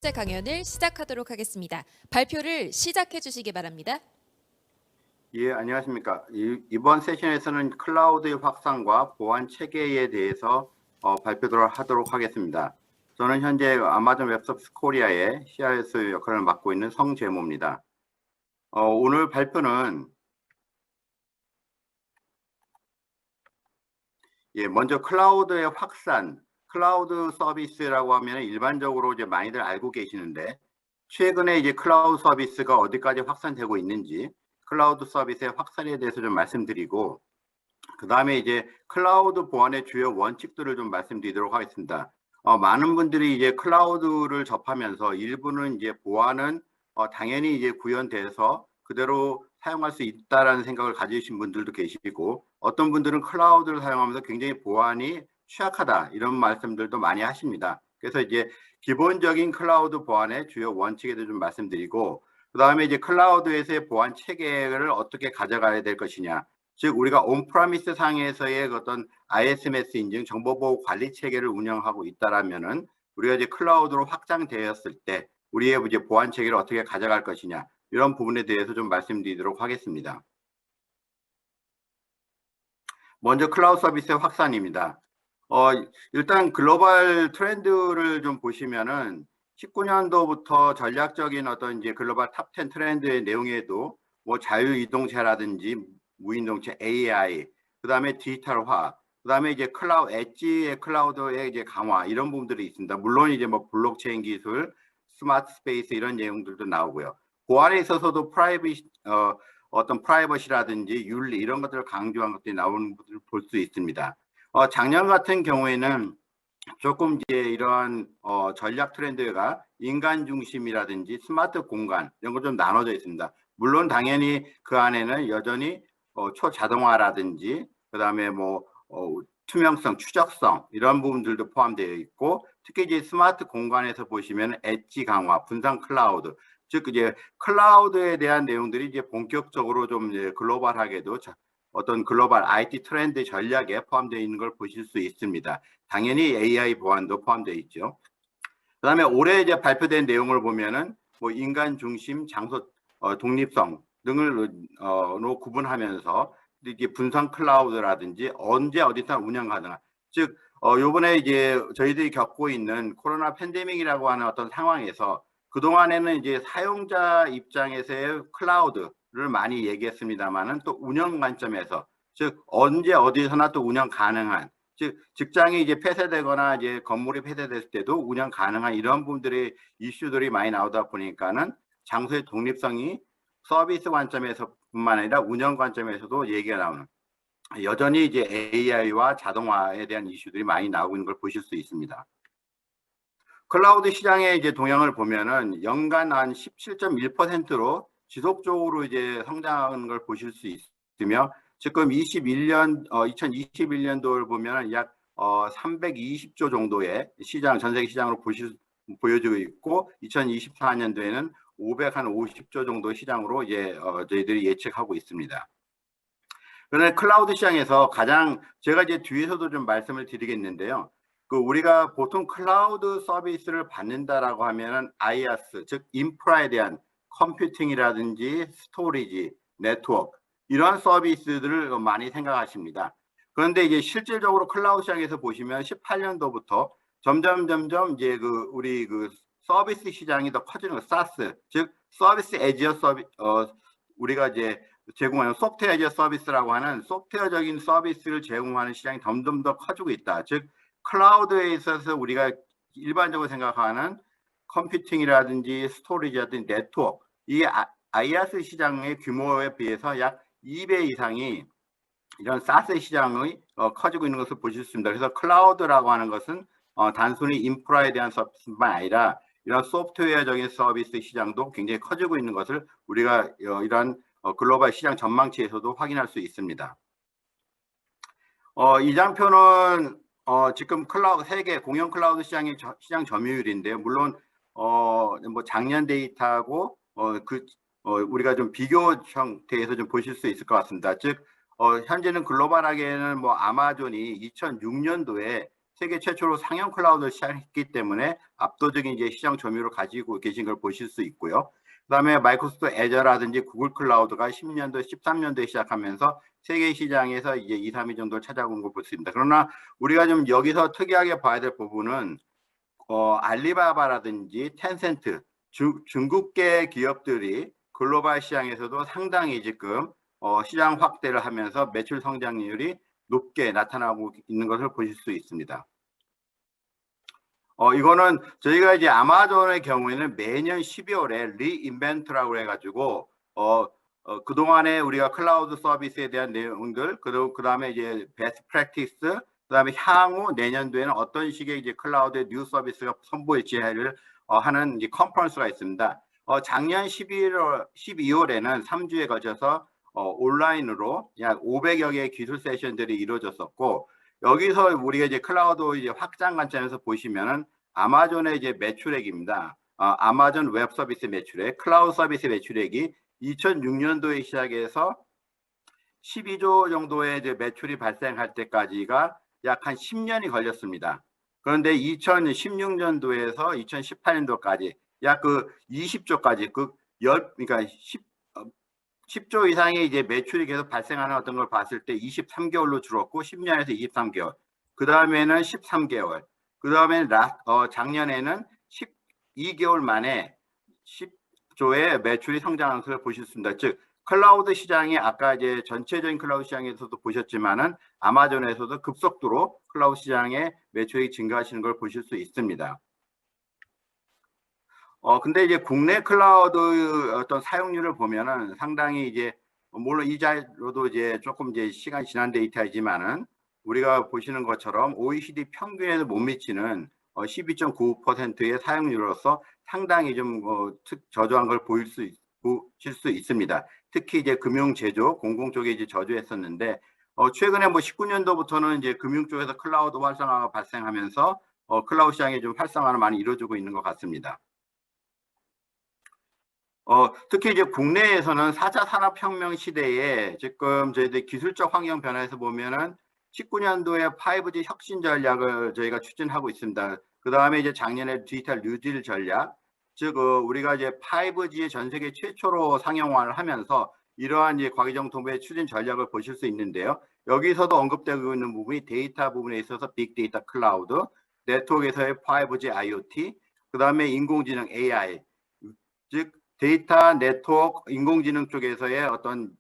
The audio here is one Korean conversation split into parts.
번째 강연을 시작하도록 하겠습니다. 발표를 시작해 주시기 바랍니다. 예, 안녕하십니까. 이번 세션에서는 클라우드의 확산과 보안 체계에 대해서 발표를 하도록 하겠습니다. 저는 현재 아마존 웹서비스 코리아의 CIS 역할을 맡고 있는 성재모입니다. 오늘 발표는 먼저 클라우드의 확산, 클라우드 서비스라고 하면 일반적으로 이제 많이들 알고 계시는데 최근에 이제 클라우드 서비스가 어디까지 확산되고 있는지 클라우드 서비스의 확산에 대해서 좀 말씀드리고 그 다음에 이제 클라우드 보안의 주요 원칙들을 좀 말씀드리도록 하겠습니다. 많은 분들이 이제 클라우드를 접하면서 일부는 이제 보안은 당연히 이제 구현돼서 그대로 사용할 수 있다라는 생각을 가지신 분들도 계시고 어떤 분들은 클라우드를 사용하면서 굉장히 보안이 취약하다 이런 말씀들도 많이 하십니다. 그래서 이제 기본적인 클라우드 보안의 주요 원칙에 대해서 좀 말씀드리고 그 다음에 이제 클라우드에서의 보안 체계를 어떻게 가져가야 될 것이냐, 즉 우리가 온프라미스 상에서의 어떤 ISMS 인증 정보보호 관리 체계를 운영하고 있다라면은 우리가 이제 클라우드로 확장되었을 때 우리의 이제 보안 체계를 어떻게 가져갈 것이냐 이런 부분에 대해서 좀 말씀드리도록 하겠습니다. 먼저 클라우드 서비스의 확산입니다. 일단 글로벌 트렌드를 좀 보시면은 19년도부터 전략적인 어떤 이제 글로벌 탑 10 트렌드의 내용에도 뭐 자유이동체라든지 무인동체, AI, 그 다음에 디지털화, 그 다음에 이제 클라우드, 엣지의 클라우드의 이제 강화 이런 부분들이 있습니다. 물론 이제 뭐 블록체인 기술, 스마트 스페이스 이런 내용들도 나오고요. 보안에 있어서도 어떤 프라이버시라든지 윤리 이런 것들을 강조한 것들이 나오는 것들을 볼 수 있습니다. 작년 같은 경우에는 조금 이제 이러한 전략 트렌드가 인간 중심이라든지 스마트 공간 이런 거 좀 나눠져 있습니다. 물론 당연히 그 안에는 여전히 초자동화라든지 그 다음에 뭐 투명성, 추적성 이런 부분들도 포함되어 있고 특히 이제 스마트 공간에서 보시면 엣지 강화, 분산 클라우드 즉 이제 클라우드에 대한 내용들이 이제 본격적으로 좀 이제 글로벌하게도 어떤 글로벌 IT 트렌드 전략에 포함되어 있는 걸 보실 수 있습니다. 당연히 AI 보안도 포함되어 있죠. 그다음에 올해 이제 발표된 내용을 보면은 뭐 인간 중심, 장소 독립성 등을 구분하면서 이게 분산 클라우드라든지 언제 어디서 운영 가능한 즉 요번에 이제 저희들이 겪고 있는 코로나 팬데믹이라고 하는 어떤 상황에서 그동안에는 이제 사용자 입장에서의 클라우드를 많이 얘기했습니다만은 또 운영 관점에서 즉 언제 어디서나 또 운영 가능한 즉 직장이 이제 폐쇄되거나 이제 건물이 폐쇄됐을 때도 운영 가능한 이런 부분들의 이슈들이 많이 나오다 보니까는 장소의 독립성이 서비스 관점에서뿐만 아니라 운영 관점에서도 얘기가 나오는 여전히 이제 AI와 자동화에 대한 이슈들이 많이 나오고 있는 걸 보실 수 있습니다. 클라우드 시장의 이제 동향을 보면은 연간 한 17.1%로 지속적으로 이제 성장하는 걸 보실 수 있으며 지금 2021년도를 보면 약 320조 정도의 시장, 전 세계 시장으로 보여지고 있고 2024년도에는 550조 정도 시장으로 이제 저희들이 예측하고 있습니다. 그런데 클라우드 시장에서 가장 제가 이제 뒤에서도 좀 말씀을 드리겠는데요. 우리가 보통 클라우드 서비스를 받는다라고 하면은 IaaS, 즉 인프라에 대한 컴퓨팅이라든지 스토리지, 네트워크 이러한 서비스들을 많이 생각하십니다. 그런데 이제 실질적으로 클라우드 시장에서 보시면 18년도부터 점점 이제 우리 서비스 시장이 더 커지는 거, SaaS, 즉 서비스 에즈 서비스 우리가 이제 제공하는 소프트웨어 에즈 서비스라고 하는 소프트웨어적인 서비스를 제공하는 시장이 점점 더 커지고 있다. 즉 클라우드에 있어서 우리가 일반적으로 생각하는 컴퓨팅이라든지 스토리지라든지 네트워크 이 IaaS 시장의 규모에 비해서 약 2배 이상이 이런 SaaS 시장의 커지고 있는 것을 보실 수 있습니다. 그래서 클라우드라고 하는 것은 단순히 인프라에 대한 서비스뿐만 아니라 이런 소프트웨어적인 서비스 시장도 굉장히 커지고 있는 것을 우리가 이런 글로벌 시장 전망치에서도 확인할 수 있습니다. 이 장표는 지금 세계 공용 클라우드 시장의 시장 점유율인데요. 물론 뭐 작년 데이터하고 우리가 좀 비교 형태에서 좀 보실 수 있을 것 같습니다. 즉 현재는 글로벌하게는 뭐 아마존이 2006년도에 세계 최초로 상용 클라우드를 시작했기 때문에 압도적인 이제 시장 점유율을 가지고 계신 걸 보실 수 있고요. 그다음에 마이크로소프트 애저라든지 구글 클라우드가 10년도, 13년도에 시작하면서 세계 시장에서 이제 2, 3위 정도를 찾아온 걸 볼 수 있습니다. 그러나 우리가 좀 여기서 특이하게 봐야 될 부분은 알리바바라든지 텐센트, 중국계 기업들이 글로벌 시장에서도 상당히 지금 시장 확대를 하면서 매출 성장률이 높게 나타나고 있는 것을 보실 수 있습니다. 이거는 저희가 이제 아마존의 경우에는 매년 12월에 리인벤트라고 해가지고 그동안에 우리가 클라우드 서비스에 대한 내용들, 그 다음에 이제 베스트 프랙티스, 그 다음에 향후 내년도에는 어떤 식의 이제 클라우드 뉴 서비스가 선보일지를 하는 이제 컨퍼런스가 있습니다. 작년 12월에는 3주에 걸쳐서 온라인으로 약 500여 개의 기술 세션들이 이루어졌었고, 여기서 우리가 이제 클라우드 이제 확장 관점에서 보시면은 아마존의 이제 매출액입니다. 아마존 웹 서비스 매출액, 클라우드 서비스 매출액이 2006년도에 시작해서 12조 정도의 이제 매출이 발생할 때까지가 약 한 10년이 걸렸습니다. 그런데 2016년도에서 2018년도까지 약 그 20조까지 그러니까 10조 이상의 이제 매출이 계속 발생하는 어떤 걸 봤을 때 23개월로 줄었고 10년에서 23개월. 그 다음에는 13개월. 그 다음에 작년에는 12개월 만에 10조의 매출이 성장한 것을 보실 수 있습니다. 즉 클라우드 시장이 아까 이제 전체적인 클라우드 시장에서도 보셨지만은 아마존에서도 급속도로 클라우드 시장의 매출이 증가하시는 걸 보실 수 있습니다. 근데 이제 국내 클라우드 어떤 사용률을 보면은 상당히 이제 물론 이 자료도 이제 조금 이제 시간이 지난 데이터이지만은 우리가 보시는 것처럼 OECD 평균에도 못 미치는 12.95%의 사용률로서 상당히 좀 저조한 걸 보실 수 있습니다. 특히 이제 금융 제조, 공공 쪽에 이제 저조했었는데 최근에 뭐 19년도부터는 이제 금융 쪽에서 클라우드 활성화가 발생하면서 클라우드 시장이 좀 활성화가 많이 이루어지고 있는 것 같습니다. 특히 이제 국내에서는 4차 산업혁명 시대에 지금 저희들 기술적 환경 변화에서 보면은 19년도에 5G 혁신 전략을 저희가 추진하고 있습니다. 그 다음에 이제 작년에 디지털 뉴딜 전략, 즉 우리가 이제 5G의 전 세계 최초로 상용화를 하면서 이러한 이제 과기정통부의 추진 전략을 보실 수 있는데요. 여기서도 언급되고 있는 부분이 데이터 부분에 있어서 빅데이터 클라우드, 네트워크에서의 5G IoT, 그 다음에 인공지능 AI, 즉 데이터, 네트워크, 인공지능 쪽에서의 어떤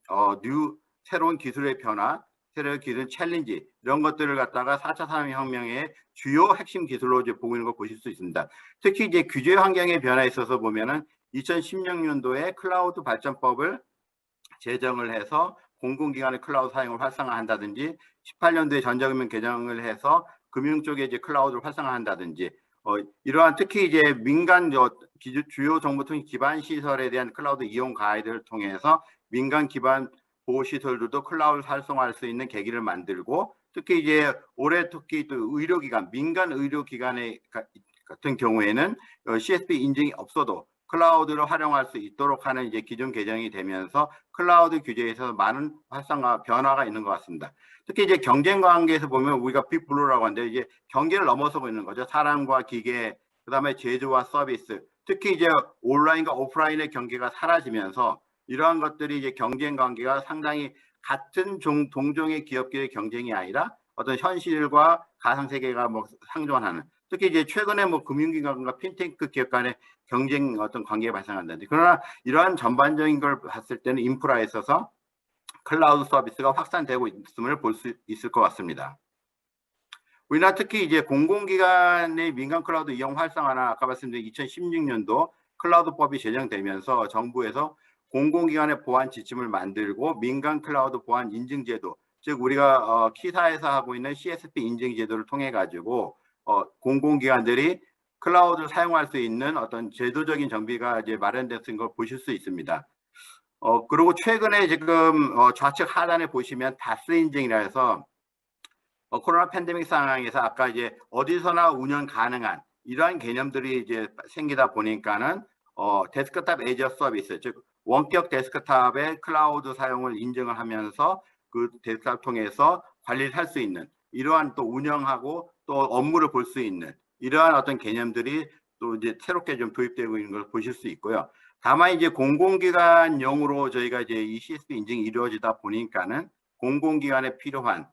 새로운 기술의 변화, 새로운 기술 챌린지 이런 것들을 갖다가 4차 산업혁명의 주요 핵심 기술로 이제 보고 있는 걸 보실 수 있습니다. 특히 이제 규제 환경의 변화에 있어서 보면은 2016년도에 클라우드 발전법을 제정을 해서 공공기관의 클라우드 사용을 활성화한다든지 18년도에 전자금융 개정을 해서 금융 쪽에 이제 클라우드를 활성화한다든지 이러한 특히 이제 민간 주요 정보통신 기반 시설에 대한 클라우드 이용 가이드를 통해서 민간 기반 보호 시설들도 클라우드를 활성화할 수 있는 계기를 만들고, 특히 이제 올해 특히 또 의료기관, 민간 의료기관의 같은 경우에는 CSP 인증이 없어도 클라우드를 활용할 수 있도록 하는 이제 기준 개정이 되면서 클라우드 규제에서 많은 활성화 변화가 있는 것 같습니다. 특히 이제 경쟁 관계에서 보면 우리가 빅블루라고 하는데 이제 경계를 넘어서고 있는 거죠. 사람과 기계, 그다음에 제조와 서비스, 특히 이제 온라인과 오프라인의 경계가 사라지면서 이러한 것들이 이제 경쟁 관계가 상당히 같은 동종의 기업끼리의 경쟁이 아니라 어떤 현실과 가상 세계가 뭐 상존하는, 특히 이제 최근에 뭐 금융기관과 핀테크 기업 간의 경쟁 어떤 관계가 발생한다든지, 그러나 이러한 전반적인 걸 봤을 때는 인프라에 있어서 클라우드 서비스가 확산되고 있음을 볼 수 있을 것 같습니다. 우리나라 특히 이제 공공기관의 민간 클라우드 이용 활성화나 아까 말씀드린 2016년도 클라우드법이 제정되면서 정부에서 공공기관의 보안 지침을 만들고 민간 클라우드 보안 인증제도, 즉 우리가 키사에서 하고 있는 CSP 인증제도를 통해 가지고 공공기관들이 클라우드를 사용할 수 있는 어떤 제도적인 정비가 이제 마련됐은 걸 보실 수 있습니다. 그리고 최근에 지금 좌측 하단에 보시면 다스 인증이라 해서 코로나 팬데믹 상황에서 아까 이제 어디서나 운영 가능한 이러한 개념들이 이제 생기다 보니까는 데스크탑 애저 서비스, 즉 원격 데스크탑의 클라우드 사용을 인증을 하면서 그 데스크탑 통해서 관리를 할 수 있는 이러한 또 운영하고 또 업무를 볼 수 있는 이러한 어떤 개념들이 또 이제 새롭게 좀 도입되고 있는 걸 보실 수 있고요. 다만 이제 공공기관용으로 저희가 이제 이 CSP 인증이 이루어지다 보니까는 공공기관에 필요한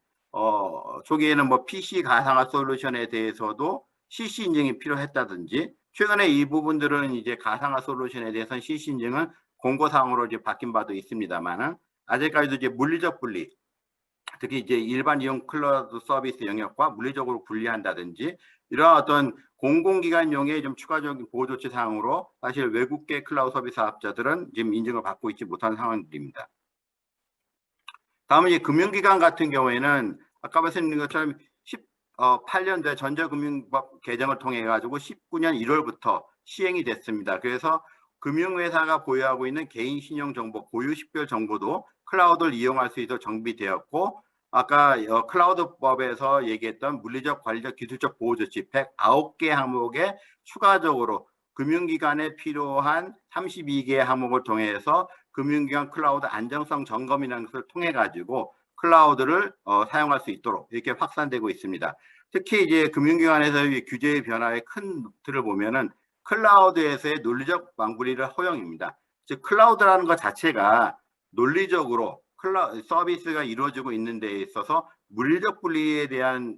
초기에는 뭐 PC 가상화 솔루션에 대해서도 CC 인증이 필요했다든지 최근에 이 부분들은 이제 가상화 솔루션에 대해서는 CC 인증은 공고사항으로 이제 바뀐 바도 있습니다만은 아직까지도 이제 물리적 분리, 특히 이제 일반 이용 클라우드 서비스 영역과 물리적으로 분리한다든지 이런 어떤 공공기관용의 좀 추가적인 보호 조치 사항으로 사실 외국계 클라우드 서비스 사업자들은 지금 인증을 받고 있지 못한 상황들입니다. 다음은 이제 금융기관 같은 경우에는 아까 말씀드린 것처럼 18년도에 전자금융법 개정을 통해 가지고 19년 1월부터 시행이 됐습니다. 그래서 금융회사가 보유하고 있는 개인 신용정보, 고유 식별 정보도 클라우드를 이용할 수 있도록 정비되었고, 아까 클라우드법에서 얘기했던 물리적, 관리적, 기술적 보호 조치 109개 항목에 추가적으로 금융기관에 필요한 32개 항목을 통해서 금융기관 클라우드 안정성 점검이라는 것을 통해 가지고 클라우드를 사용할 수 있도록 이렇게 확산되고 있습니다. 특히 이제 금융기관에서의 규제의 변화의 큰 틀을 보면은 클라우드에서의 논리적 망부리를 허용입니다. 즉 클라우드라는 것 자체가 논리적으로 서비스가 이루어지고 있는 데 있어서 물리적 분리에 대한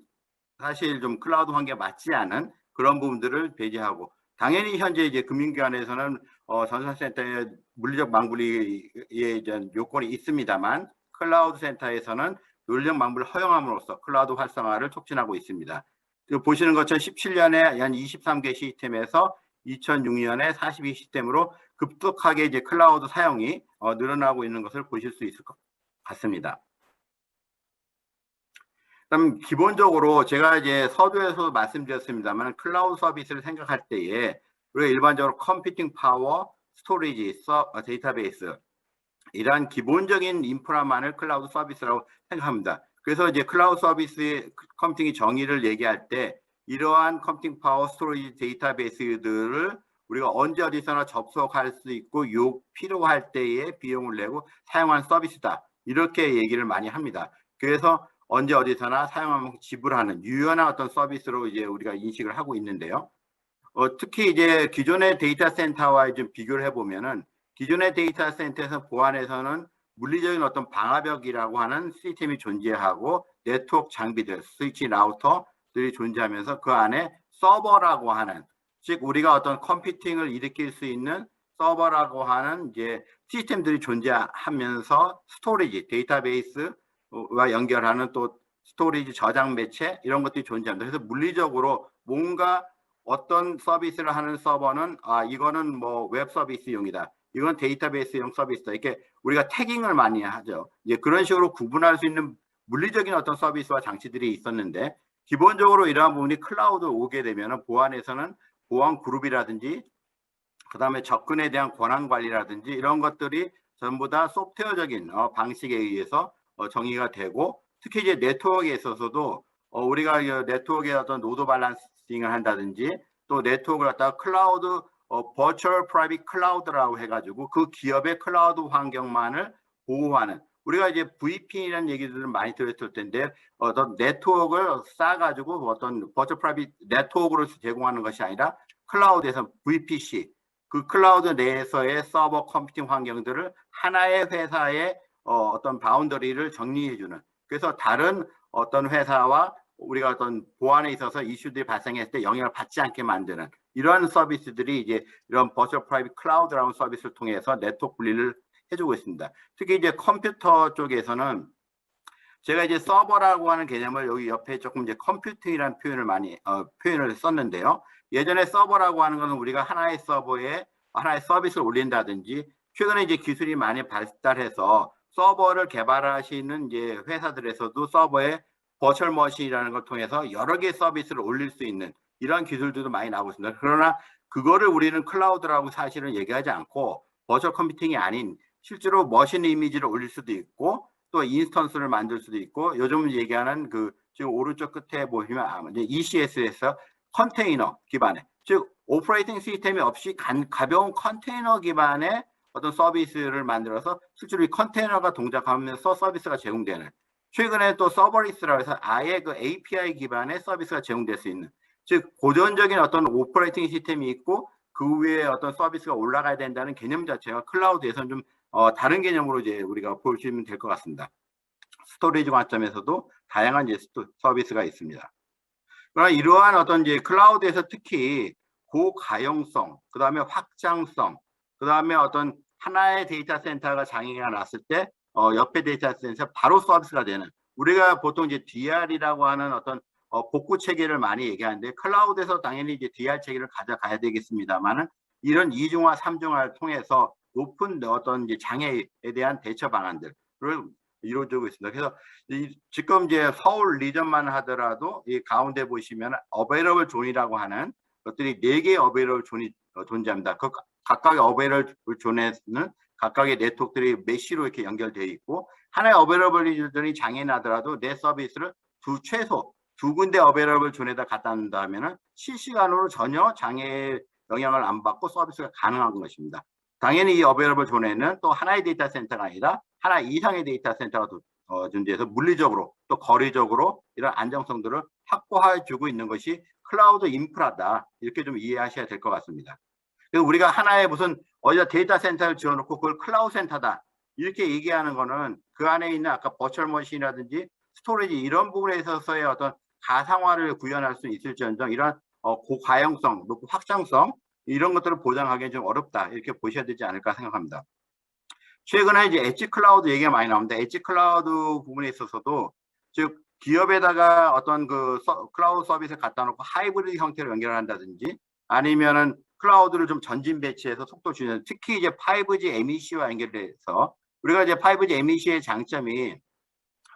사실 좀 클라우드 환경에 맞지 않은 그런 부분들을 배제하고, 당연히 현재 이제 금융기관에서는 전산센터에 물리적 망부리의 요건이 있습니다만 클라우드 센터에서는 논리적 망부를 허용함으로써 클라우드 활성화를 촉진하고 있습니다. 보시는 것처럼 17년에 한 23개 시스템에서 2006년에 42 시스템으로 급속하게 이제 클라우드 사용이 늘어나고 있는 것을 보실 수 있을 것 같습니다. 그럼 기본적으로 제가 이제 서두에서 말씀드렸습니다만 클라우드 서비스를 생각할 때에 우리가 일반적으로 컴퓨팅 파워, 스토리지, 데이터베이스 이러한 기본적인 인프라만을 클라우드 서비스라고 생각합니다. 그래서 이제 클라우드 서비스 컴퓨팅의 정의를 얘기할 때 이러한 컴퓨팅 파워, 스토리지, 데이터베이스들을 우리가 언제 어디서나 접속할 수 있고 필요할 때에 비용을 내고 사용한 서비스다, 이렇게 얘기를 많이 합니다. 그래서 언제 어디서나 사용하면 지불하는 유연한 어떤 서비스로 이제 우리가 인식을 하고 있는데요. 특히 이제 기존의 데이터 센터와 좀 비교를 해보면은 기존의 데이터 센터에서 보안에서는 물리적인 어떤 방화벽이라고 하는 시스템이 존재하고 네트워크 장비들, 스위치, 라우터들이 존재하면서 그 안에 서버라고 하는, 즉 우리가 어떤 컴퓨팅을 일으킬 수 있는 서버라고 하는 이제 시스템들이 존재하면서 스토리지, 데이터베이스와 연결하는 또 스토리지 저장 매체 이런 것들이 존재합니다. 그래서 물리적으로 뭔가 어떤 서비스를 하는 서버는 이거는 뭐 웹 서비스용이다, 이건 데이터베이스용 서비스다, 이렇게 우리가 태깅을 많이 하죠. 이제 그런 식으로 구분할 수 있는 물리적인 어떤 서비스와 장치들이 있었는데, 기본적으로 이러한 부분이 클라우드 오게 되면 보안에서는 보안 그룹이라든지 그다음에 접근에 대한 권한 관리라든지 이런 것들이 전부 다 소프트웨어적인 방식에 의해서 정의가 되고, 특히 이제 네트워크에 있어서도 우리가 네트워크의 어떤 노드 밸런싱을 한다든지 또 네트워크를 갖다가 클라우드 버추얼 프라이빗 클라우드라고 해가지고 그 기업의 클라우드 환경만을 보호하는, 우리가 이제 VPN이라는 얘기들을 많이 들었을 텐데 어떤 네트워크를 쌓아가지고 어떤 버추얼 프라이빗 네트워크로 제공하는 것이 아니라 클라우드에서 VPC, 그 클라우드 내에서의 서버 컴퓨팅 환경들을 하나의 회사의 어떤 바운더리를 정리해주는, 그래서 다른 어떤 회사와 우리가 어떤 보안에 있어서 이슈들이 발생했을 때 영향을 받지 않게 만드는 이런 서비스들이 이제 이런 버추얼 프라이빗 클라우드라는 서비스를 통해서 네트워크 분리를 해주고 있습니다. 특히 이제 컴퓨터 쪽에서는 제가 이제 서버라고 하는 개념을 여기 옆에 조금 이제 컴퓨팅이라는 표현을 많이 표현을 썼는데요. 예전에 서버라고 하는 것은 우리가 하나의 서버에 하나의 서비스를 올린다든지, 최근에 이제 기술이 많이 발달해서 서버를 개발하시는 이제 회사들에서도 서버에 버추얼 머신이라는 걸 통해서 여러 개의 서비스를 올릴 수 있는 이런 기술들도 많이 나오고 있습니다. 그러나 그거를 우리는 클라우드라고 사실은 얘기하지 않고 버추얼 컴퓨팅이 아닌 실제로 머신 이미지를 올릴 수도 있고 또 인스턴스를 만들 수도 있고, 요즘 얘기하는 그 지금 오른쪽 끝에 보시면 이제 ECS에서 컨테이너 기반의, 즉 오퍼레이팅 시스템이 없이 가벼운 컨테이너 기반의 어떤 서비스를 만들어서 실제로 이 컨테이너가 동작하면서 서비스가 제공되는, 최근에 또 서버리스라고 해서 아예 그 API 기반의 서비스가 제공될 수 있는, 즉 고전적인 어떤 오퍼레이팅 시스템이 있고 그 위에 어떤 서비스가 올라가야 된다는 개념 자체가 클라우드에서는 좀 다른 개념으로 이제 우리가 보시면 될 것 같습니다. 스토리지 관점에서도 다양한 이제 서비스가 있습니다. 그러나 이러한 어떤 이제 클라우드에서 특히 고가용성, 그 다음에 확장성, 그 다음에 어떤 하나의 데이터 센터가 장애가 났을 때 옆에 데이터 센터 바로 서비스가 되는, 우리가 보통 이제 DR이라고 하는 어떤 복구 체계를 많이 얘기하는데, 클라우드에서 당연히 이제 DR 체계를 가져가야 되겠습니다만은 이런 이중화, 삼중화를 통해서 높은 어떤 이제 장애에 대한 대처 방안들을 이루어지고 있습니다. 그래서 지금 이제 서울 리전만 하더라도 이 가운데 보시면 어베이러블 존이라고 하는 것들이 4개의 어베이러블 존이 존재합니다. 그 각각의 어베이러블 존에는 각각의 네트워크들이 메시로 이렇게 연결되어 있고, 하나의 어베이러블 존이 장애 나더라도 내 서비스를 최소 두 군데 어베이러블 존에다 갖다 놓는다면 실시간으로 전혀 장애의 영향을 안 받고 서비스가 가능한 것입니다. 당연히 이 어베이러블 존에는 또 하나의 데이터 센터가 아니라 하나 이상의 데이터 센터가 존재해서 물리적으로 또 거리적으로 이런 안정성들을 확보해 주고 있는 것이 클라우드 인프라다, 이렇게 좀 이해하셔야 될 것 같습니다. 그래서 우리가 하나의 무슨 어디다 데이터 센터를 지어놓고 그걸 클라우드 센터다 이렇게 얘기하는 거는 그 안에 있는 아까 버추얼 머신이라든지 스토리지 이런 부분에 있어서의 어떤 가상화를 구현할 수 있을지언정 이런 고가용성, 높은 확장성 이런 것들을 보장하기는 좀 어렵다, 이렇게 보셔야 되지 않을까 생각합니다. 최근에 이제 엣지 클라우드 얘기가 많이 나옵니다. 엣지 클라우드 부분에 있어서도, 즉 기업에다가 어떤 그 클라우드 서비스를 갖다 놓고 하이브리드 형태로 연결한다든지 아니면은 클라우드를 좀 전진 배치해서 속도 주는, 특히 이제 5G MEC와 연결돼서, 우리가 이제 5G MEC의 장점이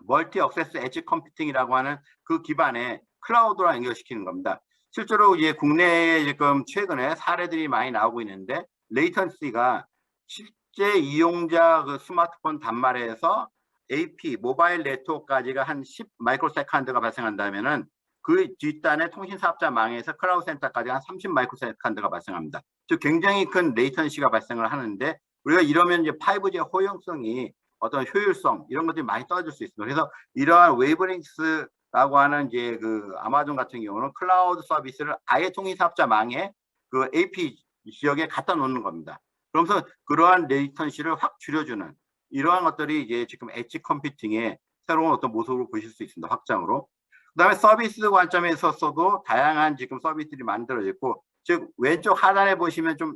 멀티 액세스 엣지 컴퓨팅이라고 하는 그 기반에 클라우드랑 연결시키는 겁니다. 실제로 이제 국내에 지금 최근에 사례들이 많이 나오고 있는데, 레이턴시가 실제 이용자 그 스마트폰 단말에서 AP 모바일 네트워크까지가 한 10 마이크로세컨드가 발생한다면은 그 뒷단의 통신 사업자망에서 클라우드 센터까지 한 30 마이크로세컨드가 발생합니다. 즉 굉장히 큰 레이턴시가 발생을 하는데, 우리가 이러면 이제 5G의 호용성이 어떤 효율성 이런 것들이 많이 떨어질 수 있습니다. 그래서 이러한 웨이브링스라고 하는 이제 그 아마존 같은 경우는 클라우드 서비스를 아예 통신 사업자망에 그 AP 지역에 갖다 놓는 겁니다. 그러면서 그러한 레이턴시를 확 줄여주는 이러한 것들이 이제 지금 엣지 컴퓨팅의 새로운 어떤 모습으로 보실 수 있습니다. 확장으로. 그다음에 서비스 관점에 있어서도 다양한 지금 서비스들이 만들어졌고, 즉 왼쪽 하단에 보시면 좀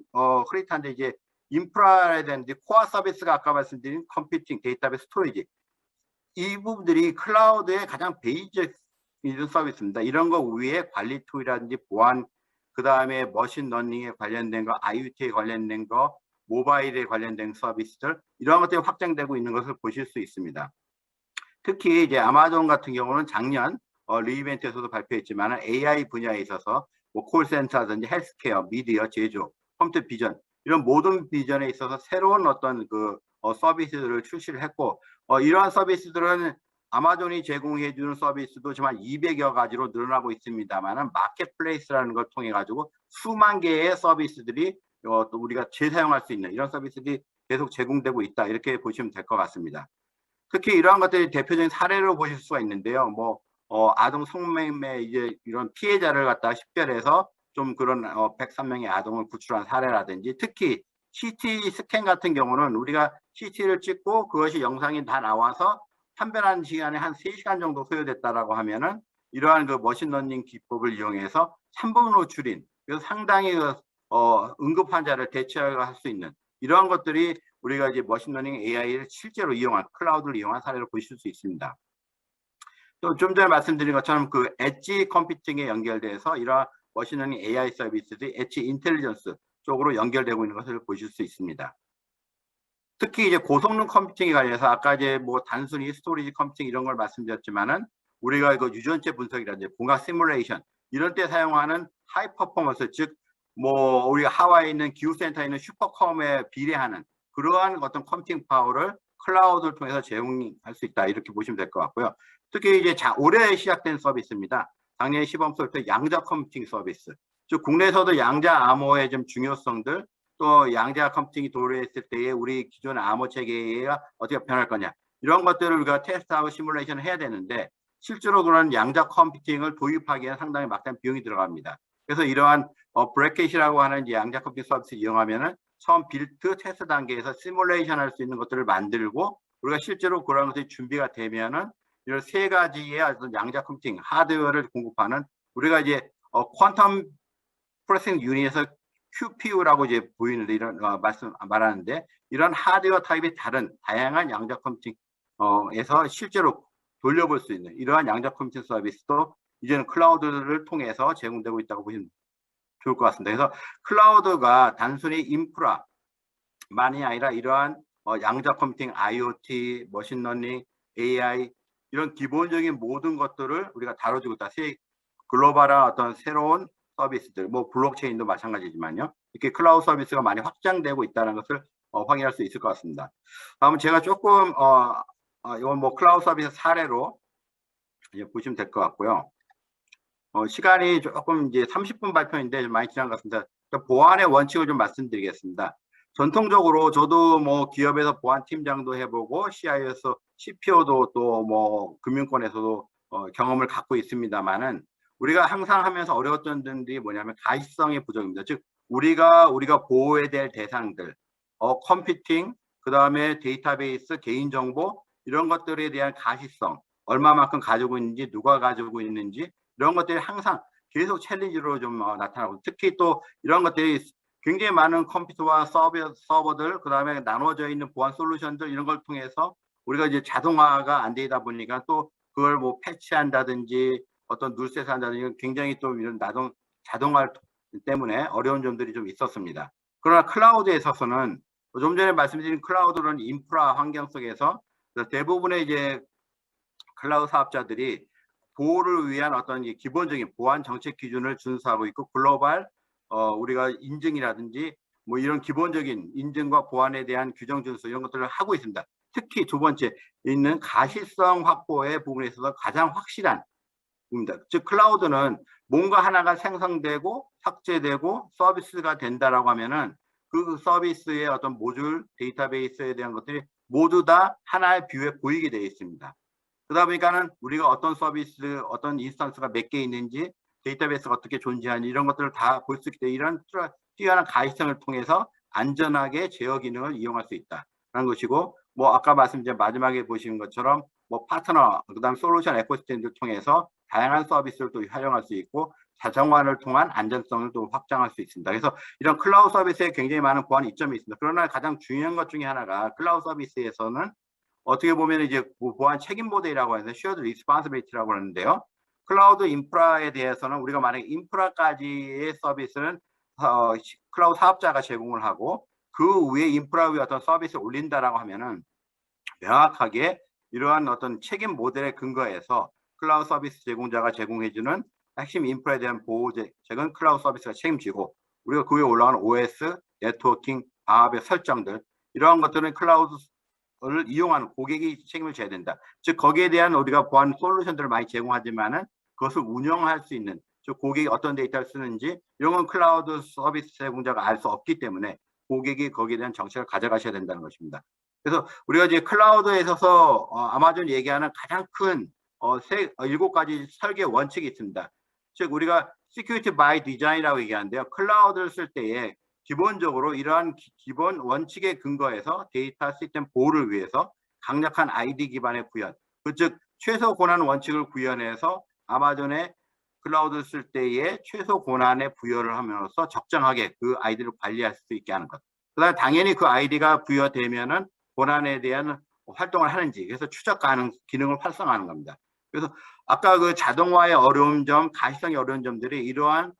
흐릿한데 이제 인프라라든지 코어 서비스가 아까 말씀드린 컴퓨팅, 데이터베이스, 스토리지 이 부분들이 클라우드의 가장 베이직적인 서비스입니다. 이런 거 위에 관리 툴이라든지 보안, 그 다음에 머신 러닝에 관련된 거, IoT에 관련된 거, 모바일에 관련된 서비스들 이런 것들이 확장되고 있는 것을 보실 수 있습니다. 특히 이제 아마존 같은 경우는 작년 리이벤트에서도 발표했지만 AI 분야에 있어서 뭐 콜센터라든지 헬스케어, 미디어, 제조, 컴퓨터 비전 이런 모든 비전에 있어서 새로운 어떤 그 서비스들을 출시를 했고, 이러한 서비스들은 아마존이 제공해주는 서비스도 지금 200여 가지로 늘어나고 있습니다만 마켓플레이스라는 걸 통해 가지고 수만 개의 서비스들이 또 우리가 재사용할 수 있는 이런 서비스들이 계속 제공되고 있다, 이렇게 보시면 될 것 같습니다. 특히 이러한 것들이 대표적인 사례로 보실 수가 있는데요. 뭐 아동 성매매 이제 이런 피해자를 갖다 식별해서 좀 그런 103명의 아동을 구출한 사례라든지, 특히 CT 스캔 같은 경우는 우리가 CT를 찍고 그것이 영상이 다 나와서 판별하는 시간이 한 3시간 정도 소요됐다라고 하면은 이러한 그 머신러닝 기법을 이용해서 3분으로 줄인, 그래서 상당히 응급 환자를 대처할 수 있는 이러한 것들이 우리가 이제 머신러닝 AI를 실제로 이용한, 클라우드를 이용한 사례를 보실 수 있습니다. 또 좀 전에 말씀드린 것처럼 그 엣지 컴퓨팅에 연결돼서 이러한 머신러닝 AI 서비스들이 엣지 인텔리전스 쪽으로 연결되고 있는 것을 보실 수 있습니다. 특히 이제 고성능 컴퓨팅에 관해서 아까 이제 뭐 단순히 스토리지 컴퓨팅 이런 걸 말씀드렸지만은 우리가 그 유전체 분석이라든지 공학 시뮬레이션 이런 때 사용하는 하이 퍼포먼스, 즉 뭐 우리가 하와이에 있는 기후센터에 있는 슈퍼컴에 비례하는 그러한 어떤 컴퓨팅 파워를 클라우드를 통해서 제공할 수 있다, 이렇게 보시면 될 것 같고요. 특히 이제 올해 시작된 서비스입니다. 작년 시범설때 양자 컴퓨팅 서비스, 즉 국내에서도 양자 암호의 좀 중요성들, 또 양자 컴퓨팅이 도래했을 때에 우리 기존 암호 체계가 어떻게 변할 거냐 이런 것들을 우리가 테스트하고 시뮬레이션을 해야 되는데 실제로 그런 양자 컴퓨팅을 도입하기에는 상당히 막대한 비용이 들어갑니다. 그래서 이러한 브래킷이라고 하는 이제 양자 컴퓨팅 서비스 이용하면은 처음 빌트 테스트 단계에서 시뮬레이션 할 수 있는 것들을 만들고 우리가 실제로 그런 것이 준비가 되면은 이런 세 가지의 어떤 양자 컴퓨팅 하드웨어를 공급하는 우리가 이제 퀀텀 프로세싱 유닛에서 QPU라고 이제 보이는데 이런 말하는데 이런 하드웨어 타입이 다른 다양한 양자 컴퓨팅에서 실제로 돌려볼 수 있는 이러한 양자 컴퓨팅 서비스도 이제는 클라우드를 통해서 제공되고 있다고 보시면 좋을 것 같습니다. 그래서 클라우드가 단순히 인프라만이 아니라 이러한 양자 컴퓨팅, IoT, 머신러닝, AI 이런 기본적인 모든 것들을 우리가 다뤄주고 있다. 글로벌한 어떤 새로운 서비스들, 뭐 블록체인도 마찬가지지만요. 이렇게 클라우드 서비스가 많이 확장되고 있다는 것을 확인할 수 있을 것 같습니다. 다음은 제가 조금 이건 뭐 클라우드 서비스 사례로 이제 보시면 될 것 같고요. 시간이 조금 이제 30분 발표인데 좀 많이 지난 것 같습니다. 보안의 원칙을 좀 말씀드리겠습니다. 전통적으로 저도 뭐 기업에서 보안 팀장도 해보고 CIO에서 CPO도 또 뭐 금융권에서도 경험을 갖고 있습니다만은 우리가 항상 하면서 어려웠던 점들이 뭐냐면 가시성의 부족입니다. 즉 우리가 보호해야 될 대상들, 컴퓨팅, 그 다음에 데이터베이스, 개인정보 이런 것들에 대한 가시성, 얼마만큼 가지고 있는지, 누가 가지고 있는지 이런 것들이 항상 계속 챌린지로 좀 나타나고 특히 또 이런 것들이 굉장히 많은 컴퓨터와 서버들, 그 다음에 나눠져 있는 보안 솔루션들 이런 걸 통해서 우리가 이제 자동화가 안 되다 보니까 또 그걸 뭐 패치한다든지 어떤 눌셋 한다든지 굉장히 또 이런 자동화 때문에 어려운 점들이 좀 있었습니다. 그러나 클라우드에 있어서는 좀 전에 말씀드린 클라우드는 인프라 환경 속에서 대부분의 이제 클라우드 사업자들이 보호를 위한 어떤 기본적인 보안 정책 기준을 준수하고 있고 글로벌 우리가 인증이라든지 뭐 이런 기본적인 인증과 보안에 대한 규정 준수 이런 것들을 하고 있습니다. 특히 두 번째 있는 가시성 확보의 부분에 있어서 가장 확실한 부분입니다. 즉 클라우드는 뭔가 하나가 생성되고 삭제되고 서비스가 된다라고 하면은 그 서비스의 어떤 모듈 데이터베이스에 대한 것들이 모두 다 하나의 뷰에 보이게 되어 있습니다. 그러다 보니까는 우리가 어떤 서비스, 어떤 인스턴스가 몇 개 있는지, 데이터베이스가 어떻게 존재하는지 이런 것들을 다 볼 수 있기 때문에 이런 뛰어난 가시성을 통해서 안전하게 제어 기능을 이용할 수 있다라는 것이고, 뭐 아까 말씀드린 마지막에 보시는 것처럼 뭐 파트너, 그다음 솔루션 에코시스템을 통해서 다양한 서비스를 또 활용할 수 있고 자정화를 통한 안전성을 또 확장할 수 있습니다. 그래서 이런 클라우드 서비스에 굉장히 많은 보안 이점이 있습니다. 그러나 가장 중요한 것 중에 하나가 클라우드 서비스에서는 어떻게 보면 이제 보안 책임 모델이라고 해서 shared responsibility라고 하는데요. 클라우드 인프라에 대해서는 우리가 만약에 인프라까지의 서비스는 클라우드 사업자가 제공을 하고 그 위에 인프라 위에 어떤 서비스를 올린다라고 하면은 명확하게 이러한 어떤 책임 모델에 근거해서 클라우드 서비스 제공자가 제공해주는 핵심 인프라에 대한 보호책은 클라우드 서비스가 책임지고 우리가 그 위에 올라가는 OS, 네트워킹, 방화벽 설정들 이러한 것들은 클라우드를 이용하는 고객이 책임을 져야 된다. 즉 거기에 대한 우리가 보안 솔루션들을 많이 제공하지만은 그것을 운영할 수 있는 즉 고객이 어떤 데이터를 쓰는지 이런 건 클라우드 서비스 제공자가 알 수 없기 때문에 고객이 거기에 대한 정책을 가져가셔야 된다는 것입니다. 그래서 우리가 이제 클라우드에 있어서 아마존 얘기하는 가장 큰 7가지 설계 원칙이 있습니다. 즉 우리가 Security by Design이라고 얘기하는데요. 클라우드를 쓸 때에 기본적으로 이러한 기본 원칙에 근거해서 데이터 시스템 보호를 위해서 강력한 ID 기반의 구현, 즉 최소 권한 원칙을 구현해서 아마존의 클라우드를 쓸 때에 최소 권한의 부여를 함으로써 적정하게 그 아이디를 관리할 수 있게 하는 것. 그다음에 당연히 그 아이디가 부여되면은 권한에 대한 활동을 하는지 그래서 추적 가능 기능을 활성화하는 겁니다. 그래서 아까 그 자동화의 어려운 점, 가시성의 어려운 점들이 이러한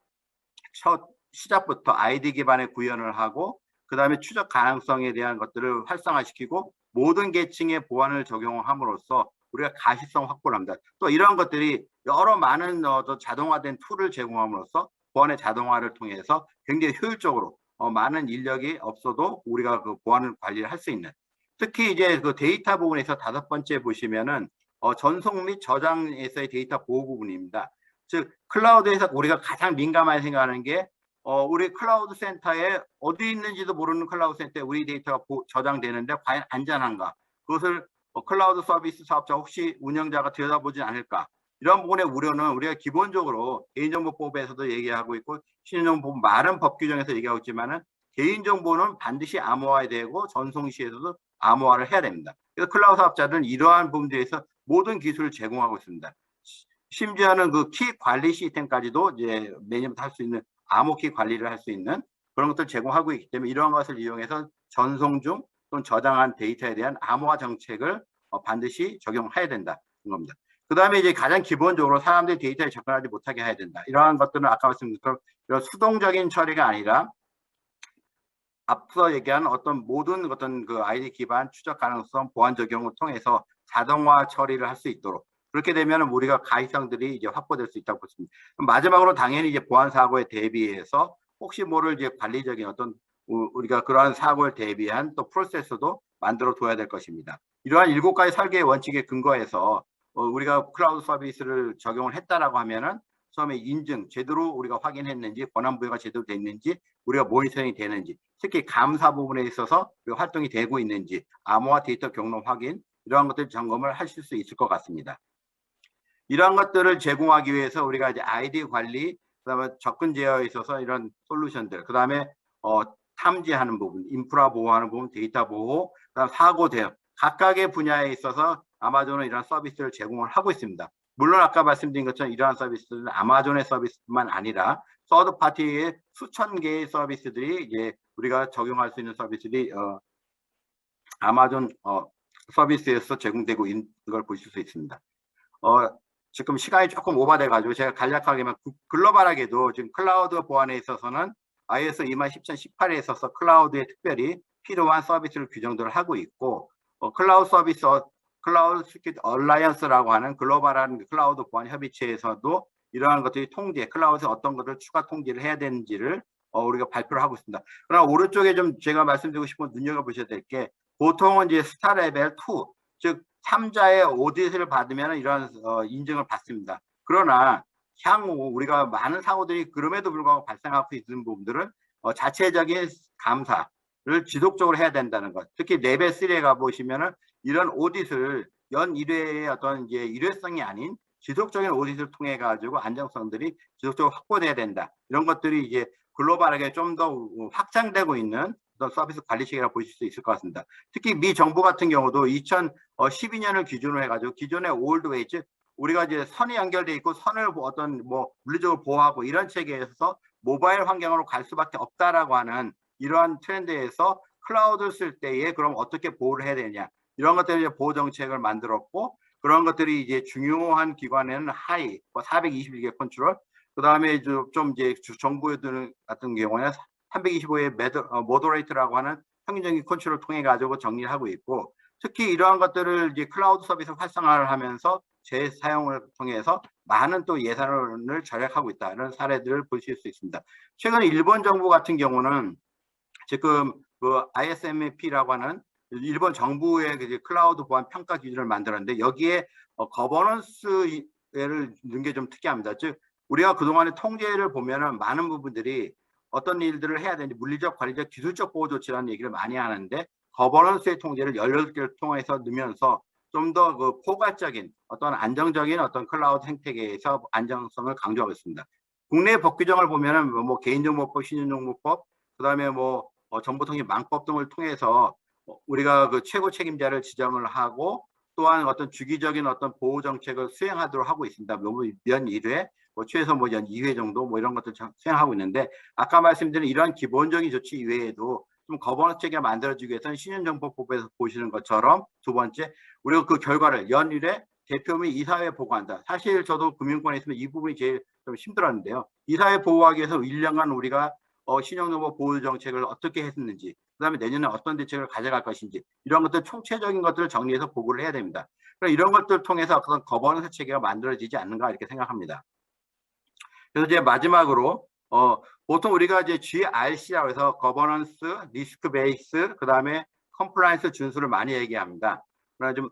첫 시작부터 아이디 기반의 구현을 하고 그 다음에 추적 가능성에 대한 것들을 활성화시키고 모든 계층의 보안을 적용함으로써 우리가 가시성 확보를 합니다. 또 이런 것들이 여러 많은 자동화된 툴을 제공함으로써 보안의 자동화를 통해서 굉장히 효율적으로 많은 인력이 없어도 우리가 그 보안을 관리를 할 수 있는 특히 이제 그 데이터 부분에서 5번째 보시면은 전송 및 저장에서의 데이터 보호 부분입니다. 즉 클라우드에서 우리가 가장 민감하게 생각하는 게 우리 클라우드 센터에 어디 있는지도 모르는 클라우드 센터에 우리 데이터가 저장되는데 과연 안전한가? 그것을 클라우드 서비스 사업자 혹시 운영자가 들여다보지 않을까? 이런 부분의 우려는 우리가 기본적으로 개인정보법에서도 얘기하고 있고 신용정보 많은 법 규정에서 얘기하고 있지만은 개인정보는 반드시 암호화해야 되고 전송 시에서도 암호화를 해야 됩니다. 그래서 클라우드 사업자들은 이러한 부분들에서 모든 기술을 제공하고 있습니다. 심지어는 그 키 관리 시스템까지도 이제 매년부터 할 수 있는 암호키 관리를 할 수 있는 그런 것들 제공하고 있기 때문에 이러한 것을 이용해서 전송 중 또는 저장한 데이터에 대한 암호화 정책을 반드시 적용해야 된다는 겁니다. 그 다음에 이제 가장 기본적으로 사람들이 데이터에 접근하지 못하게 해야 된다. 이러한 것들은 아까 말씀드린 것처럼 이런 수동적인 처리가 아니라 앞서 얘기한 어떤 모든 어떤 그 아이디 기반 추적 가능성 보안 적용을 통해서 자동화 처리를 할 수 있도록 그렇게 되면 우리가 가이성들이 이제 확보될 수 있다고 보십니다. 마지막으로 당연히 이제 보안 사고에 대비해서 혹시 모를 이제 관리적인 어떤 우리가 그러한 사고를 대비한 또 프로세스도 만들어 둬야 될 것입니다. 이러한 7가지 설계의 원칙에 근거해서 우리가 클라우드 서비스를 적용을 했다라고 하면은 처음에 인증, 제대로 우리가 확인했는지, 권한 부여가 제대로 됐는지, 우리가 모니터링이 되는지, 특히 감사 부분에 있어서 활동이 되고 있는지, 암호화 데이터 경로 확인, 이러한 것들 점검을 하실 수 있을 것 같습니다. 이러한 것들을 제공하기 위해서 우리가 이제 아이디 관리, 그다음에 접근 제어에 있어서 이런 솔루션들, 그다음에 탐지하는 부분, 인프라 보호하는 부분, 데이터 보호, 그다음 사고 대응, 각각의 분야에 있어서 아마존은 이런 서비스를 제공을 하고 있습니다. 물론 아까 말씀드린 것처럼 이러한 서비스는 아마존의 서비스뿐만 아니라 서드 파티의 수천 개의 서비스들이 이제 우리가 적용할 수 있는 서비스들이 아마존 서비스에서 제공되고 있는 걸 보실 수 있습니다. 지금 시간이 조금 오버돼 가지고 제가 간략하게만 글로벌하게도 지금 클라우드 보안에 있어서는 ISO 20118에 있어서 클라우드에 특별히 필요한 서비스를 규정들을 하고 있고 클라우드 서비스 클라우드 시큐리티 얼라이언스라고 하는 글로벌한 클라우드 보안 협의체에서도 이러한 것들이 통제, 클라우드에 어떤 것을 추가 통제를 해야 되는지를 우리가 발표를 하고 있습니다. 그러나 오른쪽에 좀 제가 말씀드리고 싶은 눈여겨보셔야 될 게 보통은 이제 스타 레벨 2, 즉 3자의 오디트를 받으면 이러한 인증을 받습니다. 그러나 향후 우리가 많은 사고들이 그럼에도 불구하고 발생하고 있는 부분들은 자체적인 감사를 지속적으로 해야 된다는 것. 특히 레벨 3에 가보시면은 이런 오디트를 연 1회의 어떤 이제 일회성이 아닌 지속적인 오디트를 통해 가지고 안정성들이 지속적으로 확보돼야 된다. 이런 것들이 이제 글로벌하게 좀 더 확장되고 있는 어떤 서비스 관리식이라고 보실 수 있을 것 같습니다. 특히 미 정부 같은 경우도 2012년을 기준으로 해가지고 기존의 올드웨이 즉 우리가 이제 선이 연결돼 있고 선을 어떤 뭐 물리적으로 보호하고 이런 체계에서 모바일 환경으로 갈 수밖에 없다라고 하는 이러한 트렌드에서 클라우드를 쓸 때에 그럼 어떻게 보호를 해야 되냐 이런 것들을 보호 정책을 만들었고 그런 것들이 이제 중요한 기관에는 하이 421개 컨트롤 그 다음에 좀 이제 정부들 같은 경우에는 325의 모더레이터라고 하는 평균적인 컨트롤을 통해 가지고 정리를 하고 있고 특히 이러한 것들을 이제 클라우드 서비스 활성화를 하면서 재사용을 통해서 많은 또 예산을 절약하고 있다 이런 사례들을 보실 수 있습니다. 최근 일본 정부 같은 경우는 지금 그 ISMP라고 하는 일본 정부의 클라우드 보안 평가 기준을 만들었는데 여기에 거버넌스를 넣은 게 좀 특이합니다. 즉 우리가 그동안의 통제를 보면은 많은 부분들이 어떤 일들을 해야 되는지 물리적, 관리적, 기술적 보호 조치라는 얘기를 많이 하는데 거버넌스의 통제를 18개를 통해서 넣으면서 좀 더 그 포괄적인 어떤 안정적인 어떤 클라우드 생태계에서 안정성을 강조하고 있습니다. 국내 법 규정을 보면은 뭐 개인정보법, 신용정보법, 그다음에 뭐 정보통신망법 등을 통해서 우리가 그 최고 책임자를 지정을 하고 또한 어떤 주기적인 어떤 보호 정책을 수행하도록 하고 있습니다. 연 1회, 뭐 최소 뭐 연 2회 정도 뭐 이런 것들 수행하고 있는데 아까 말씀드린 이러한 기본적인 조치 이외에도 좀 거버넌스 체계가 만들어지기 위해서는 신용정보법에서 보시는 것처럼 두 번째 우리가 그 결과를 연 1회 대표 및 이사회에 보고한다. 사실 저도 금융권에 있으면 이 부분이 제일 좀 힘들었는데요. 이사회 보호하기 위해서 1년간 우리가 신용정보 보호 정책을 어떻게 했는지 그다음에 내년에 어떤 대책을 가져갈 것인지 이런 것들 총체적인 것들을 정리해서 보고를 해야 됩니다. 그래서 이런 것들을 통해서 어떤 거버넌스 체계가 만들어지지 않는가 이렇게 생각합니다. 그래서 이제 마지막으로 보통 우리가 이제 GRC라고 해서 거버넌스, 리스크 베이스, 그다음에 컴플라이언스 준수를 많이 얘기합니다. 그러나 좀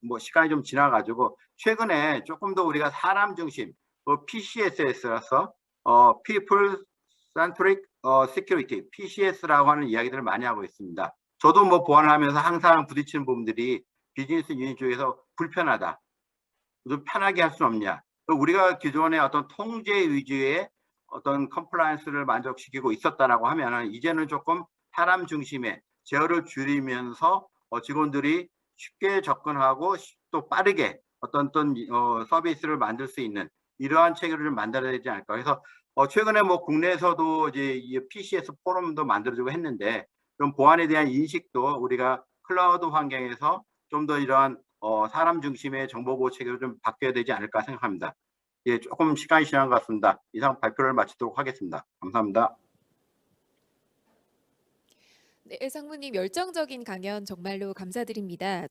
뭐 시간이 좀 지나가지고 최근에 조금 더 우리가 사람 중심 PCS라서 People Centric Security PCS라고 하는 이야기들을 많이 하고 있습니다. 저도 뭐 보안을 하면서 항상 부딪히는 부분들이 비즈니스 유닛 쪽에서 불편하다. 좀 편하게 할 수 없냐. 또 우리가 기존에 어떤 통제 위주의 어떤 컴플라이언스를 만족시키고 있었다라고 하면은 이제는 조금 사람 중심의 제어를 줄이면서 직원들이 쉽게 접근하고 또 빠르게 어떤 서비스를 만들 수 있는 이러한 체계를 좀 만들어야 되지 않을까. 그래서 최근에 뭐 국내에서도 이제 이 PCS 포럼도 만들어지고 했는데 좀 보안에 대한 인식도 우리가 클라우드 환경에서 좀 더 이러한 사람 중심의 정보 보호 체계로 좀 바뀌어야 되지 않을까 생각합니다. 예, 조금 시간이 지난 것 같습니다. 이상 발표를 마치도록 하겠습니다. 감사합니다. 네, 상무님 열정적인 강연 정말로 감사드립니다.